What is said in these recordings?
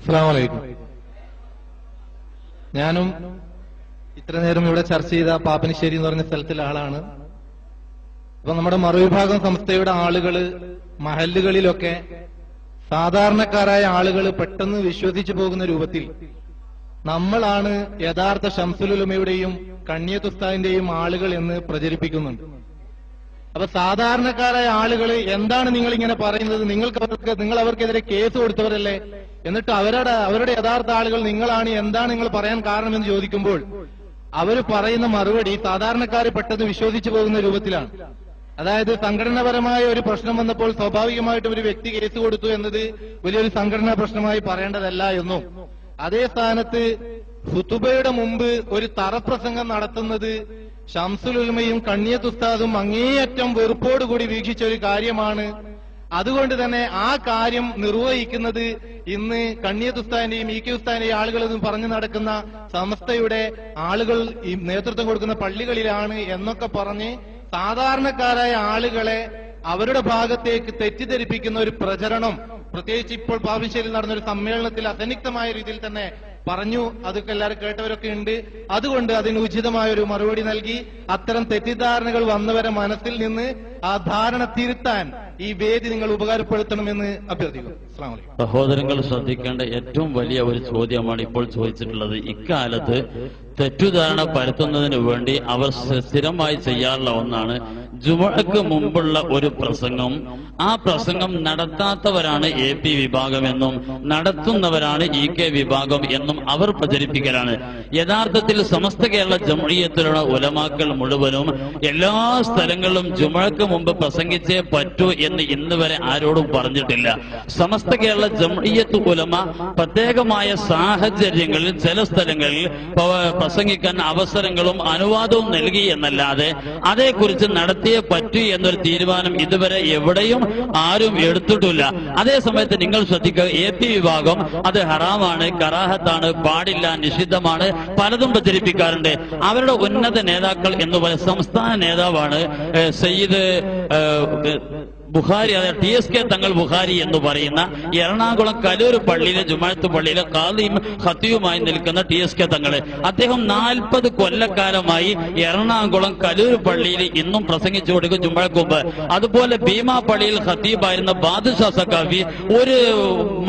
അസ്സലാമു അലൈക്കും. ഞാനും ഇത്ര നേരം ഇവിടെ ചർച്ച ചെയ്ത പാപ്പനശ്ശേരി എന്ന് പറഞ്ഞ സ്ഥലത്തിലെ ആളാണ്. അപ്പൊ നമ്മുടെ മറുവിഭാഗം സംസ്ഥയുടെ ആളുകള് മഹല്ലുകളിലൊക്കെ സാധാരണക്കാരായ ആളുകൾ പെട്ടെന്ന് വിശ്വസിച്ചു പോകുന്ന രൂപത്തിൽ നമ്മളാണ് യഥാർത്ഥ ശംസുലുലമയുടെയും കണ്ണിയത്ത് ഉസ്താദിന്റെയും ആളുകൾ എന്ന് പ്രചരിപ്പിക്കുന്നുണ്ട്. അപ്പൊ സാധാരണക്കാരായ ആളുകൾ എന്താണ് നിങ്ങൾ ഇങ്ങനെ പറയുന്നത്? നിങ്ങൾ അവർക്കെതിരെ കേസ് കൊടുത്തവരല്ലേ? എന്നിട്ട് അവരുടെ യഥാർത്ഥ ആളുകൾ നിങ്ങളാണ്, എന്താണ് നിങ്ങൾ പറയാൻ കാരണമെന്ന് ചോദിക്കുമ്പോൾ അവർ പറയുന്ന മറുപടി സാധാരണക്കാർ പെട്ടെന്ന് വിശ്വസിച്ചു പോകുന്ന രൂപത്തിലാണ്. അതായത് സംഘടനാപരമായ ഒരു പ്രശ്നം വന്നപ്പോൾ സ്വാഭാവികമായിട്ടും ഒരു വ്യക്തി കേസ് കൊടുത്തു എന്നത് വലിയൊരു സംഘടനാ പ്രശ്നമായി പറയേണ്ടതല്ല എന്നും, അതേ സ്ഥാനത്ത് ഖുതുബയുടെ മുമ്പ് ഒരു തറപ്രസംഗം നടത്തുന്നത് ശംസുൽ ഉലമയും കണ്ണിയത്ത് ഉസ്താദും അങ്ങേയറ്റം വെറുപ്പോടുകൂടി വീക്ഷിച്ച ഒരു കാര്യമാണ്. അതുകൊണ്ട് തന്നെ ആ കാര്യം നിർവഹിക്കുന്നത് ഇന്ന് കണ്ണിയത്ത് ഉസ്താദിന്റെയും ഇ കെ ഉസ്താദിന്റെയും ആളുകളെന്നും പറഞ്ഞു നടക്കുന്ന സമസ്തയുടെ ആളുകൾ ഈ നേതൃത്വം കൊടുക്കുന്ന പള്ളികളിലാണ് എന്നൊക്കെ പറഞ്ഞ് സാധാരണക്കാരായ ആളുകളെ അവരുടെ ഭാഗത്തേക്ക് തെറ്റിദ്ധരിപ്പിക്കുന്ന ഒരു പ്രചരണം പ്രത്യേകിച്ച് ഇപ്പോൾ പാപ്പിശ്ശേരിയിൽ നടന്ന ഒരു സമ്മേളനത്തിൽ അസന്നിഗ്ധമായ രീതിയിൽ തന്നെ പറഞ്ഞു. അതൊക്കെ എല്ലാവരും കേട്ടവരൊക്കെ ഉണ്ട്. അതുകൊണ്ട് അതിന് ഉചിതമായ ഒരു മറുപടി നൽകി അത്തരം തെറ്റിദ്ധാരണകൾ വന്നവരെ മനസ്സിൽ നിന്ന് ആ ധാരണ തിരുത്താൻ ഈ വേദി നിങ്ങൾ ഉപകാരപ്പെടുത്തണമെന്ന് അഭ്യർത്ഥിക്കുന്നു. അസ്സലാമു അലൈക്കും. സഹോദരങ്ങൾ ശ്രദ്ധിക്കേണ്ട ഏറ്റവും വലിയ ഒരു ചോദ്യമാണ് ഇപ്പോൾ ചോദിച്ചിട്ടുള്ളത്. ഇക്കാലത്ത് തെറ്റുധാരണ പരത്തുന്നതിന് വേണ്ടി അവർ സ്ഥിരമായി ചെയ്യാറുള്ള ഒന്നാണ് ജുമുഅക്ക് മുമ്പുള്ള ഒരു പ്രസംഗം. ആ പ്രസംഗം നടത്താത്തവരാണ് എ പി വിഭാഗം എന്നും നടത്തുന്നവരാണ് ഇ കെ വിഭാഗം എന്നും അവർ പ്രചരിപ്പിക്കലാണ്. യഥാർത്ഥത്തിൽ സമസ്ത കേരള ജംഇയ്യത്തിലുള്ള ഉലമാക്കൾ മുഴുവനും എല്ലാ സ്ഥലങ്ങളിലും ജുമുഅക്ക് മുമ്പ് പ്രസംഗിച്ചേ പറ്റൂ എന്ന് ഇന്ന് വരെ ആരോടും പറഞ്ഞിട്ടില്ല. സമസ്ത കേരള ജംഇയ്യത്ത് ഉലമ പ്രത്യേകമായ സാഹചര്യങ്ങളിൽ ചില സ്ഥലങ്ങളിൽ പ്രസംഗിക്കാൻ അവസരങ്ങളും അനുവാദവും നൽകി എന്നല്ലാതെ അതേക്കുറിച്ച് നടത്തിയേ പറ്റൂ എന്നൊരു തീരുമാനം ഇതുവരെ എവിടെയും ആരും എടുത്തിട്ടില്ല. അതേ സമയത്ത് നിങ്ങൾ ശ്രദ്ധിക്കുക, എ പി വിഭാഗം അത് ഹറാമാണ്, കറാഹത്താണ്, പാടില്ല, നിഷിദ്ധമാണ്, പലതും പ്രചരിപ്പിക്കാറുണ്ട്. അവരുടെ ഉന്നത നേതാക്കൾ എന്ന് പറയുന്ന സംസ്ഥാന നേതാവാണ് സയ്യിദ് ബുഖാരി, അതായത് ടി എസ് കെ തങ്ങൾ ബുഖാരി എന്ന് പറയുന്ന എറണാകുളം കലൂർ പള്ളിയിലെ ജുമാഅത്ത് പള്ളിയിലെ ഖാദിയും ഖത്തീബുമായി നിൽക്കുന്ന ടി എസ് കെ തങ്ങള്. അദ്ദേഹം 40 കൊല്ലക്കാലമായി എറണാകുളം കലൂർ പള്ളിയിൽ ഇന്നും പ്രസംഗിച്ചു കൊടുക്കും ജുമാഅക്ക് മുമ്പ്. അതുപോലെ ഭീമാ പള്ളിയിൽ ഖത്തീബായിരുന്ന ബാദുഷാ സഖാഫി 1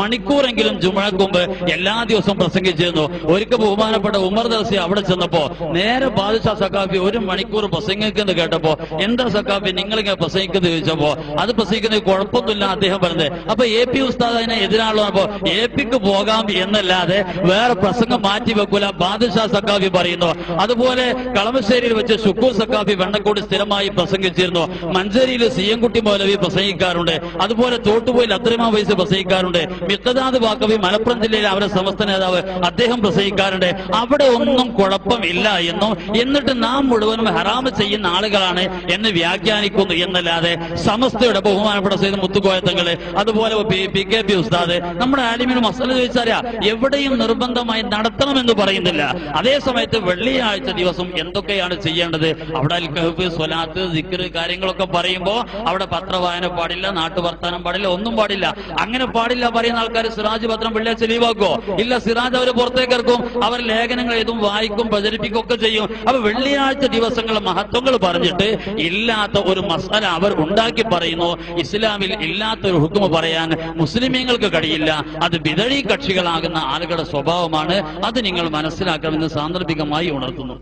മണിക്കൂറെങ്കിലും ജുമാഅക്ക് മുമ്പ് എല്ലാ ദിവസവും പ്രസംഗിച്ചിരുന്നു. ഒരിക്കൽ ബഹുമാനപ്പെട്ട ഉമർ ദർസി അവിടെ ചെന്നപ്പോ നേരെ ബാദുഷാ സഖാഫി 1 മണിക്കൂർ പ്രസംഗിക്കുന്നത് കേട്ടപ്പോ എന്താ സഖാഫി നിങ്ങളിങ്ങനെ പ്രസംഗിക്കുന്നത് ചോദിച്ചപ്പോ അത് പ്രസംഗിക്കുന്നത് കുഴപ്പമൊന്നുമില്ല അദ്ദേഹം പറഞ്ഞത്. അപ്പൊ എ പി ഉസ്താദ് അതിനെ എതിരാണല്ലോ. അപ്പോ എ പിക്ക് പോകാം എന്നല്ലാതെ വേറെ പ്രസംഗം മാറ്റി വെക്കൂല ബാദുഷാ സഖാഫി പറയുന്നു. അതുപോലെ കളമശ്ശേരിയിൽ വെച്ച് ഷുക്കൂർ സഖാഫി വെണ്ണക്കോട് സ്ഥിരമായി പ്രസംഗിച്ചിരുന്നു. മഞ്ചേരിയിൽ സിയൻകുട്ടി മൗലവി പ്രസംഗിക്കാറുണ്ട്. അതുപോലെ തോട്ടുപോയിൽ അത്രമാ വയസ്സ് പ്രസംഗിക്കാറുണ്ട്. മിഖ്ദാദ് ബാക്കവി മലപ്പുറം ജില്ലയിലെ അവരുടെ സമസ്ത നേതാവ് അദ്ദേഹം പ്രസംഗിക്കാറുണ്ട്. അവിടെ ഒന്നും കുഴപ്പമില്ല എന്നും എന്നിട്ട് നാം മുഴുവനും ഹറാമ് ചെയ്യുന്ന ആളുകളാണ് എന്ന് വ്യാഖ്യാനിക്കുന്നു എന്നല്ലാതെ സമസ്തയുടെ ബഹുമാനപ്പെട്ട സയ്യിദ് മുത്തുക്കോയ തങ്ങള് അതുപോലെ പി കെ പി ഉസ്താദ് നമ്മുടെ ആലിമിന് മസല ചോദിച്ചാരാ എവിടെയും നിർബന്ധമായി നടത്തണമെന്ന് പറയുന്നില്ല. അതേ സമയത്ത് വെള്ളിയാഴ്ച ദിവസം എന്തൊക്കെയാണ് ചെയ്യേണ്ടത്? അവിടെ അൽകഹഫ്, സ്വലാത്ത്, സിക്റ് കാര്യങ്ങളൊക്കെ പറയുമ്പോ അവിടെ പത്രവായന പാടില്ല, നാട്ടുവർത്താനം പാടില്ല, ഒന്നും പാടില്ല. അങ്ങനെ പാടില്ല പറയുന്ന ആൾക്കാർ സിറാജ് പത്രം വെള്ളിയാഴ്ച ലീവാക്കോ? ഇല്ല, സിറാജ് അവർ പുറത്തേക്ക് ഇറക്കും. അവർ ലേഖനങ്ങൾ എഴുതും, വായിക്കും, പ്രചരിപ്പിക്കും ഒക്കെ ചെയ്യും. അപ്പൊ വെള്ളിയാഴ്ച ദിവസങ്ങൾ മഹത്വങ്ങൾ പറഞ്ഞിട്ട് ഇല്ലാത്ത ഒരു മസല അവർ ഉണ്ടാക്കി പറയുന്നു. ഇസ്ലാമിൽ ഇല്ലാത്തൊരു ഹുക്മ പറയാൻ മുസ്ലിമീങ്ങൾക്ക് കഴിയില്ല. അത് ബിദഈ കക്ഷികളാകുന്ന ആളുകളുടെ സ്വഭാവമാണ്. അത് നിങ്ങൾ മനസ്സിലാക്കണമെന്ന് സാന്ദർഭികമായി ഉണർത്തുന്നു.